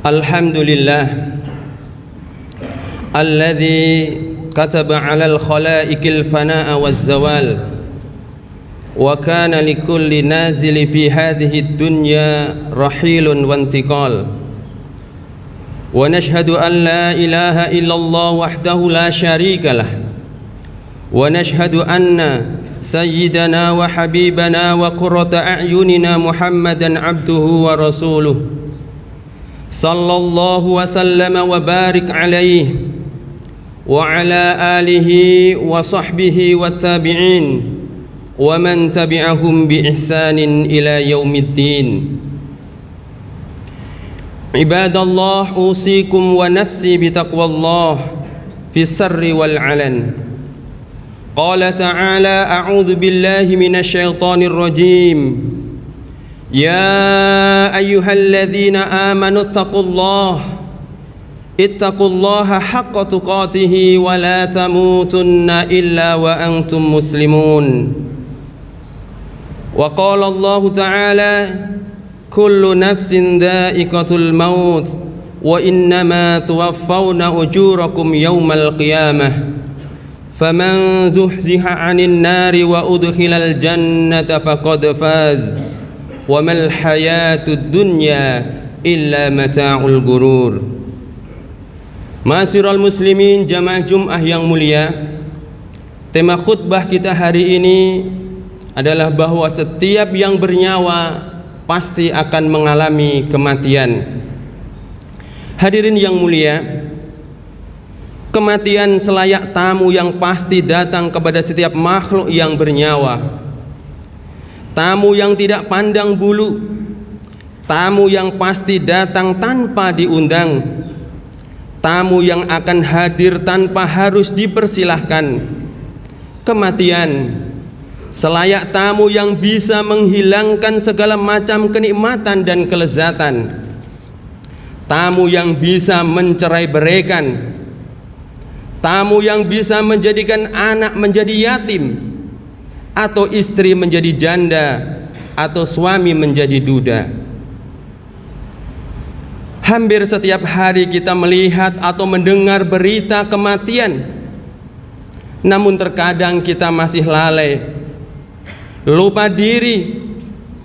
Alhamdulillah alladzi kataba 'alal khalaiqil fanaa'a waz-zawal wa kana likulli nazili fi hadhihi ad-dunya rahilun wa intiqal wa nashhadu an la ilaha illallah wahdahu la syarika lah wa nashhadu anna sayyidana wa habibana wa qurrata a'yunina Muhammadan abduhu wa rasuluh sallallahu wa sallama wa barik alaihi wa ala alihi wa sahbihi wa tabi'in wa man tabi'ahum bi ihsanin ila yaumiddin. Ibadallah, usikum wa nafsi bi taqwallah fi sirri wal alan. Qala ta'ala a'udzu billahi minasy syaithanir rajim. Ya ayyuhalladzina amanu ittaqullaha haqqa tuqatih wa la tamutunna illa wa antum muslimun. Wa qala Allah ta'ala kullu nafsin dha'iqatul maut wa innama tuwaffawna ujurakum yawmal qiyamah faman zuhziha 'anil nari wa udkhilal jannata faqad faz wa mal hayatud dunya illa mata'ul gurur. Ma'asyiral muslimin, jamaah Jumat yang mulia, tema khutbah kita hari ini adalah bahwa setiap yang bernyawa pasti akan mengalami kematian. Hadirin yang mulia, kematian selayak tamu yang pasti datang kepada setiap makhluk yang bernyawa. Tamu yang tidak pandang bulu, tamu yang pasti datang tanpa diundang, tamu yang akan hadir tanpa harus dipersilahkan. Kematian selayak tamu yang bisa menghilangkan segala macam kenikmatan dan kelezatan, tamu yang bisa mencerai-beraikan, tamu yang bisa menjadikan anak menjadi yatim, atau istri menjadi janda, atau suami menjadi duda. Hampir setiap hari kita melihat atau mendengar berita kematian. Namun terkadang kita masih lalai, lupa diri,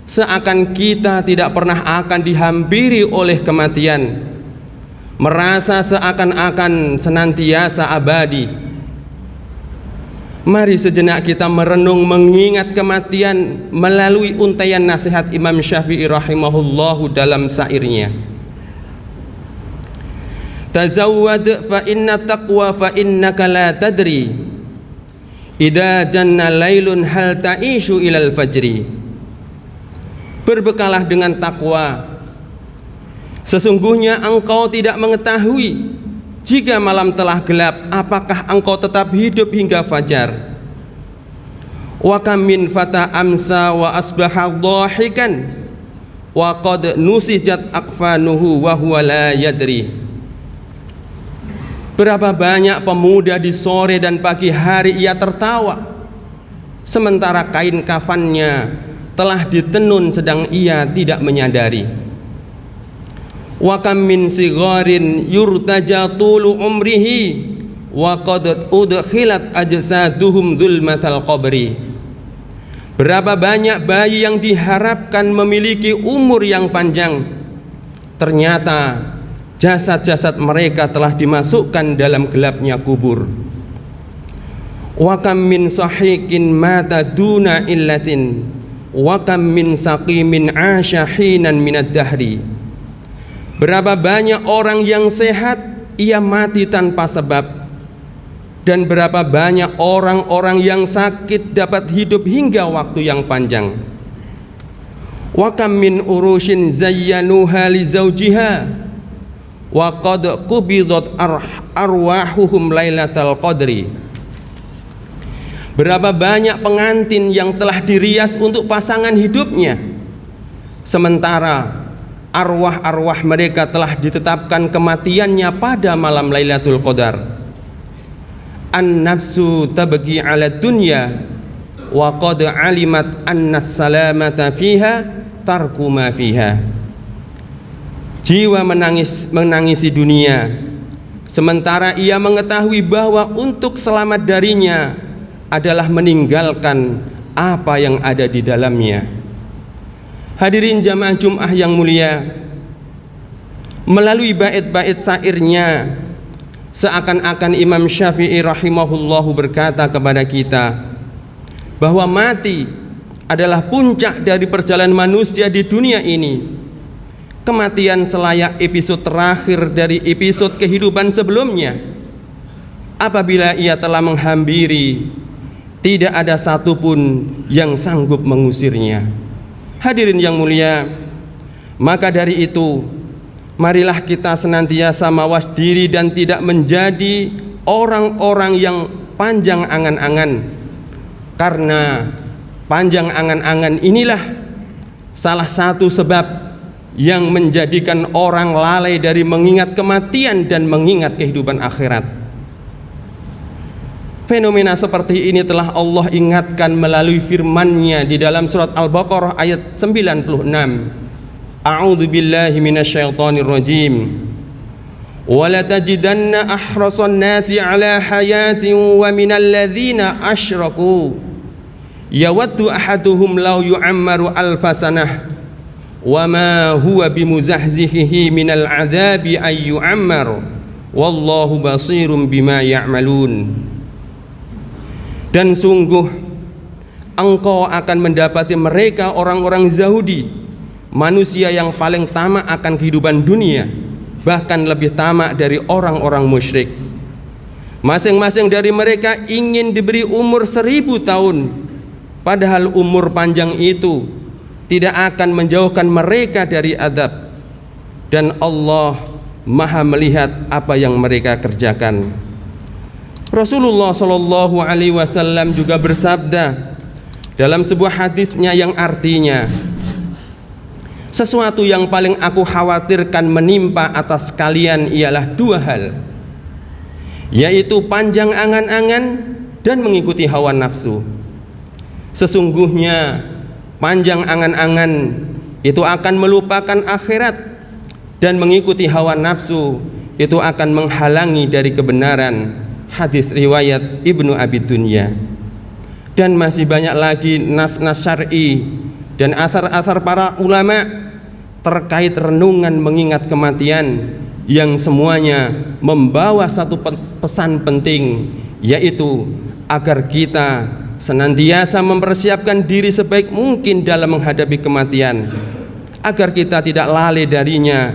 seakan kita tidak pernah akan dihampiri oleh kematian, merasa seakan-akan senantiasa abadi. Mari sejenak kita merenung mengingat kematian melalui untaian nasihat Imam Syafi'i rahimahullahu dalam syairnya. Tazawwad fa inna taqwa fa innaka la tadri idza janna lailun hal ta'ishu ilal fajri. Berbekalah dengan takwa, sesungguhnya engkau tidak mengetahui jika malam telah gelap, apakah engkau tetap hidup hingga fajar? Wa kam min fata amsa wa asbaha dhahikan wa qad nusijat akfanuhu wa huwa la yadri. Berapa banyak pemuda di sore dan pagi hari ia tertawa, sementara kain kafannya telah ditenun sedang ia tidak menyadari. Wa kam min sigharin yurtaja tulu umrihi wa qad udkhilat ajsaduhum dzulmatal qabri. Berapa banyak bayi yang diharapkan memiliki umur yang panjang, ternyata jasad-jasad mereka telah dimasukkan dalam gelapnya kubur. Wa kam min sahiqin mata duna illatin wa kam min saqimin 'asha hinan minad dahri. Berapa banyak orang yang sehat ia mati tanpa sebab, dan berapa banyak orang-orang yang sakit dapat hidup hingga waktu yang panjang. Wa kam min urushin zayyanuha li zawjiha wa qad qubidat arwahuhum lailatal qadri. Berapa banyak pengantin yang telah dirias untuk pasangan hidupnya, sementara arwah-arwah mereka telah ditetapkan kematiannya pada malam Lailatul Qadar. An-nafsu tabghi 'ala dunya wa qad alimat anna salamata fiha tarku ma fiha. Jiwa menangisi dunia, sementara ia mengetahui bahwa untuk selamat darinya adalah meninggalkan apa yang ada di dalamnya. Hadirin jamaah Jum'ah yang mulia, melalui bait-bait syairnya seakan-akan Imam Syafi'i rahimahullahu berkata kepada kita bahwa mati adalah puncak dari perjalanan manusia di dunia ini. Kematian selayak episode terakhir dari episode kehidupan sebelumnya. Apabila ia telah menghampiri, tidak ada satupun yang sanggup mengusirnya. Hadirin yang mulia, maka dari itu marilah kita senantiasa mawas diri dan tidak menjadi orang-orang yang panjang angan-angan, karena panjang angan-angan inilah salah satu sebab yang menjadikan orang lalai dari mengingat kematian dan mengingat kehidupan akhirat. Fenomena seperti ini telah Allah ingatkan melalui firman-Nya di dalam surat Al-Baqarah ayat 96. A'udzu billahi minasyaitonir rajim. Wala tajidanna ahrasan nasi ala hayatin wa minal ladzina asyraku yawaddu ahaduhum law yu'ammaru alfasanah wa ma huwa bimuzahzihihi minal adzabi ay yu'ammar wallahu basirum bima ya'malun. Dan sungguh engkau akan mendapati mereka orang-orang Yahudi, manusia yang paling tamak akan kehidupan dunia, bahkan lebih tamak dari orang-orang musyrik. Masing-masing dari mereka ingin diberi umur 1000 tahun, padahal umur panjang itu tidak akan menjauhkan mereka dari azab, dan Allah Maha melihat apa yang mereka kerjakan. Rasulullah Shallallahu Alaihi Wasallam juga bersabda dalam sebuah hadisnya yang artinya, sesuatu yang paling aku khawatirkan menimpa atas kalian ialah dua hal, yaitu panjang angan-angan dan mengikuti hawa nafsu. Sesungguhnya panjang angan-angan itu akan melupakan akhirat, dan mengikuti hawa nafsu itu akan menghalangi dari kebenaran. Hadis riwayat Ibnu Abi Dunya. Dan masih banyak lagi nas-nas syar'i dan asar-asar para ulama terkait renungan mengingat kematian, yang semuanya membawa satu pesan penting, yaitu agar kita senantiasa mempersiapkan diri sebaik mungkin dalam menghadapi kematian, agar kita tidak lalai darinya,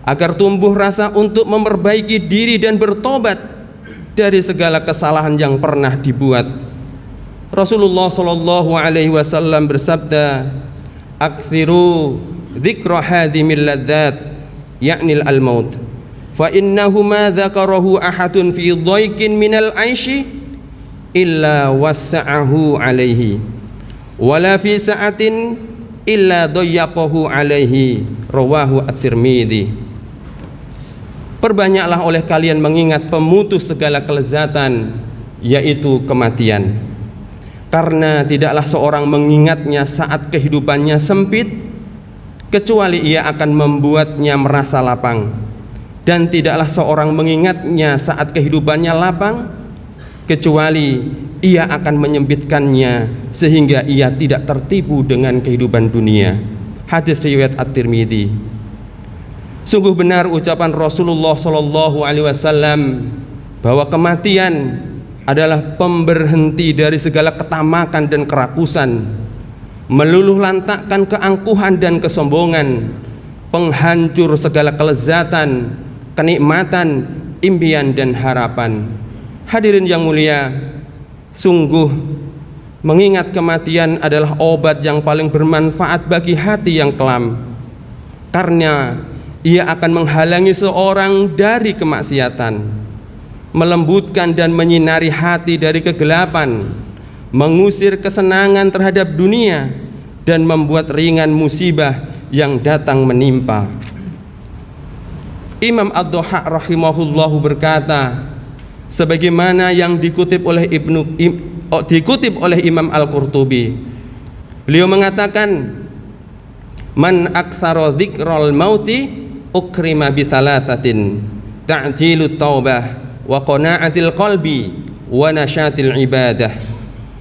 agar tumbuh rasa untuk memperbaiki diri dan bertobat dari segala kesalahan yang pernah dibuat. Rasulullah Shallallahu Alaihi Wasallam bersabda, "Aktsiru dzikra hadimil ladzat, yaknil al-maut, fa innahu ma dzakarahu ahadun fi dhaiqin minal aishi illa wassa'ahu alaihi wala fi sa'atin illa dayyaqahu alaihi." Rawahu At-Tirmidzi. Perbanyaklah oleh kalian mengingat pemutus segala kelezatan, yaitu kematian, karena tidaklah seorang mengingatnya saat kehidupannya sempit kecuali ia akan membuatnya merasa lapang, dan tidaklah seorang mengingatnya saat kehidupannya lapang kecuali ia akan menyempitkannya sehingga ia tidak tertipu dengan kehidupan dunia. Hadis riwayat At-Tirmidzi. Sungguh benar ucapan Rasulullah Shallallahu Alaihi Wasallam bahwa kematian adalah pemberhenti dari segala ketamakan dan kerakusan, meluluh lantakkan keangkuhan dan kesombongan, penghancur segala kelezatan, kenikmatan, impian dan harapan. Hadirin yang mulia, sungguh mengingat kematian adalah obat yang paling bermanfaat bagi hati yang kelam, karena ia akan menghalangi seorang dari kemaksiatan, melembutkan dan menyinari hati dari kegelapan, mengusir kesenangan terhadap dunia, dan membuat ringan musibah yang datang menimpa. Imam Ad-Dhahhak rahimahullahu berkata, sebagaimana yang dikutip oleh dikutip oleh Imam Al-Qurtubi. Beliau mengatakan, man aktsara dzikral mauti ukrima bi thalathatin ta'jilut taubah wa qana'atil qalbi wa nasyatil ibadah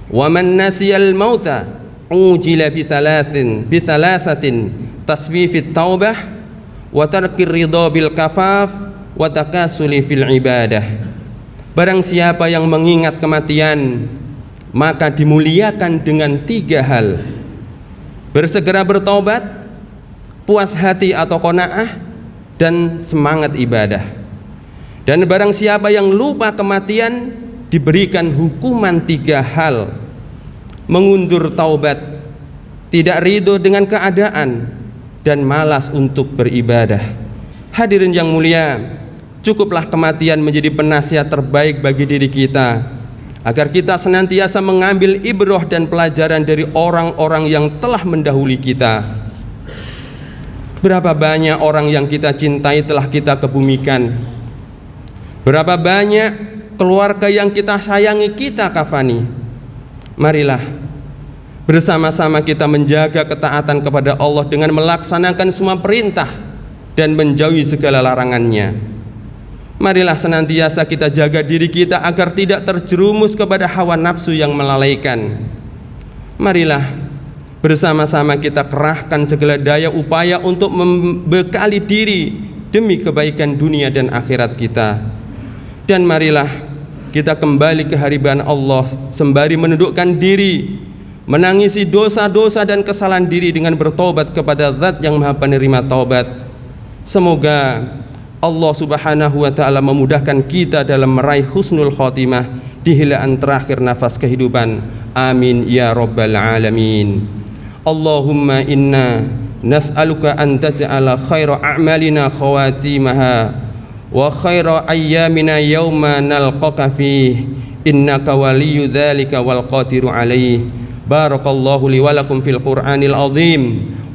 wa man nasiyal mauta ujila bi thalathatin taswifit taubah wa tarkir ridha bil kafaf wa takasuli fil ibadah. Barang siapa yang mengingat kematian, maka dimuliakan dengan 3 hal: bersegera bertaubat, puas hati atau qanaah, dan semangat ibadah. Dan barang siapa yang lupa kematian, diberikan hukuman 3 hal: mengundur taubat, tidak ridho dengan keadaan, dan malas untuk beribadah. Hadirin yang mulia, cukuplah kematian menjadi penasihat terbaik bagi diri kita, agar kita senantiasa mengambil ibrah dan pelajaran dari orang-orang yang telah mendahului kita. Berapa banyak orang yang kita cintai telah kita kebumikan. Berapa banyak keluarga yang kita sayangi kita kafani. Marilah bersama-sama kita menjaga ketaatan kepada Allah dengan melaksanakan semua perintah dan menjauhi segala larangannya. Marilah senantiasa kita jaga diri kita agar tidak terjerumus kepada hawa nafsu yang melalaikan. Marilah bersama-sama kita kerahkan segala daya upaya untuk membekali diri demi kebaikan dunia dan akhirat kita. Dan marilah kita kembali ke hadirat Allah sembari menundukkan diri, menangisi dosa-dosa dan kesalahan diri dengan bertobat kepada Zat yang Maha Penerima taubat. Semoga Allah Subhanahu wa taala memudahkan kita dalam meraih husnul khotimah di helaan terakhir nafas kehidupan. Amin ya rabbal alamin. Allahumma inna nas'aluka an taj'ala khaira a'malina khawatimaha wa khaira ayyamina yawma nalqaka fih, innaka waliyyu dzalika wal qadiru alaih. Barakallahu li wa lakum fil Qur'anil azim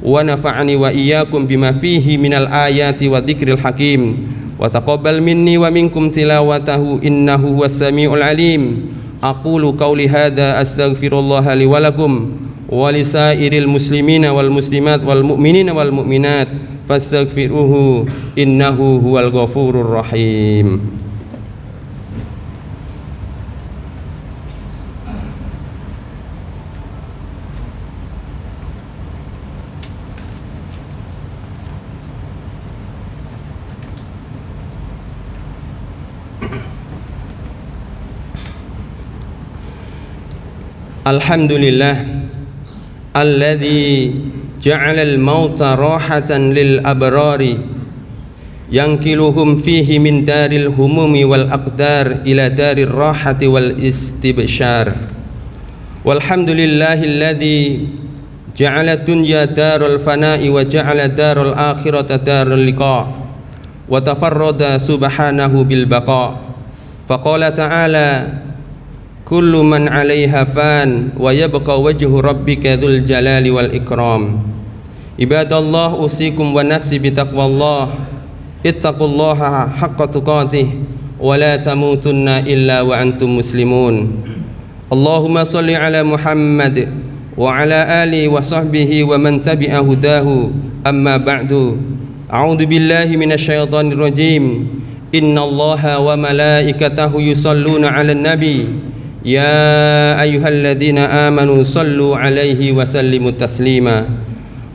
wa nafa'ani wa iyyakum bima fihi minal ayati wa dzikril hakim wa taqabbal minni wa minkum tilawatahu innahu huwas samiul alim. Aqulu qawli hadza astaghfirullah li wa lakum wa lisairil muslimina wal muslimat wal mu'minina wal mu'minat fastaghfiruhu innahu huwal ghafurur rahim. Alhamdulillah alladzi ja'ala al-mauta rahatan lil abrari yankiluhum fihi min daril humumi wal aqdar ila darir rahati wal istibshar. Walhamdulillahi alladzi ja'ala dunya darul fana'i wa ja'ala darul akhirata darul liqa wa tafarrada subhanahu bil baqa. Faqala ta'ala kullu man 'alaiha fan wa yabqa wajhu rabbika dzul jalali wal ikram. Ibadallah, usikum wa nafsi bitaqwallah. Ittaqullaha haqqa tuqatih wa la tamutunna illa wa antum muslimun. Allahumma shalli ala Muhammad wa ala alihi wa sahbihi wa man tabi'a hudahu. Amma ba'du. A'udzu billahi minasyaitonir rajim. Innallaha wa malaikatahu yusholluna 'alan nabi. Ya ayyuhalladzina amanu sallu alaihi wa sallimu taslima.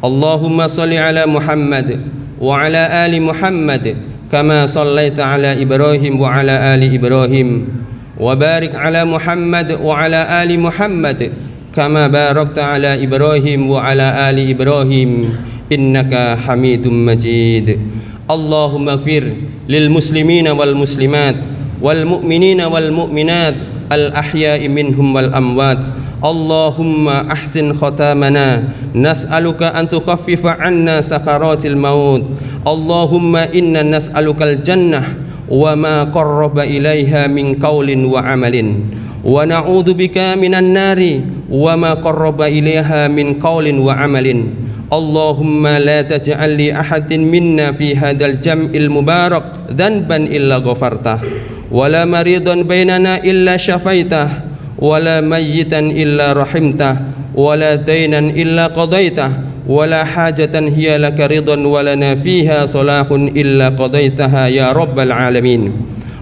Allahumma salli ala Muhammad wa ala ali Muhammad kama sallaita ala Ibrahim wa ala ali Ibrahim wa barik ala Muhammad wa ala ali Muhammad kama barakta ala Ibrahim wa ala ali Ibrahim innaka Hamidum Majid. Allahumma ighfir lil muslimina wal muslimat wal mu'minina wal mu'minat al-ahya'i minhum wal amwat. Allahumma ahsin khatamana, nas'aluka an tukhaffifa 'anna sakaratil maut. Allahumma inna nas'alukal jannah wa ma qarraba ilaiha min qaulin wa amalin, wa na'udzu bika minan nari wa ma qarraba ilaiha min qaulin wa amalin. Allahumma la taj'al li ahadin minna fi hadzal jam'il mubarak dhanban illa ghafartah, wala maridan bainana illa syafaitah, ولا ميتا إلا رحمته ولا دينا إلا قضيته ولا حاجة هي لك رضا ولنا فيها صلاح إلا قضيتها يا رب العالمين.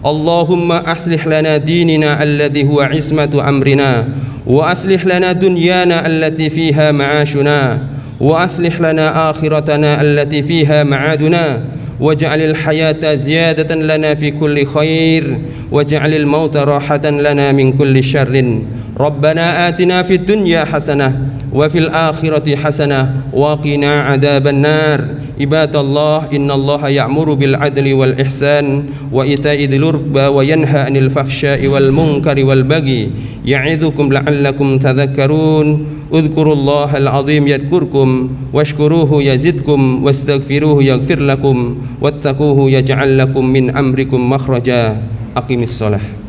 اللهم أصلح لنا ديننا الذي هو عصمة أمرنا وأصلح لنا دنيانا التي فيها معاشنا وأصلح لنا آخرتنا التي فيها معادنا واجعل الحياة زيادة لنا في كل خير واجعل الموت راحة لنا من كل شر. ربنا آتنا في الدنيا حسنة وفي الآخرة حسنة وقنا عذاب النار. عباد الله إن الله يأمر بالعدل والإحسان وإيتاء ذي القربى وينهى عن الفحشاء والمنكر والبغي يعظكم لعلكم تذكرون. اذكروا الله العظيم يذكركم واشكروه يزدكم واستغفروه يغفر لكم واتقوه يجعل لكم من أمركم مخرجا. أقم الصلاة.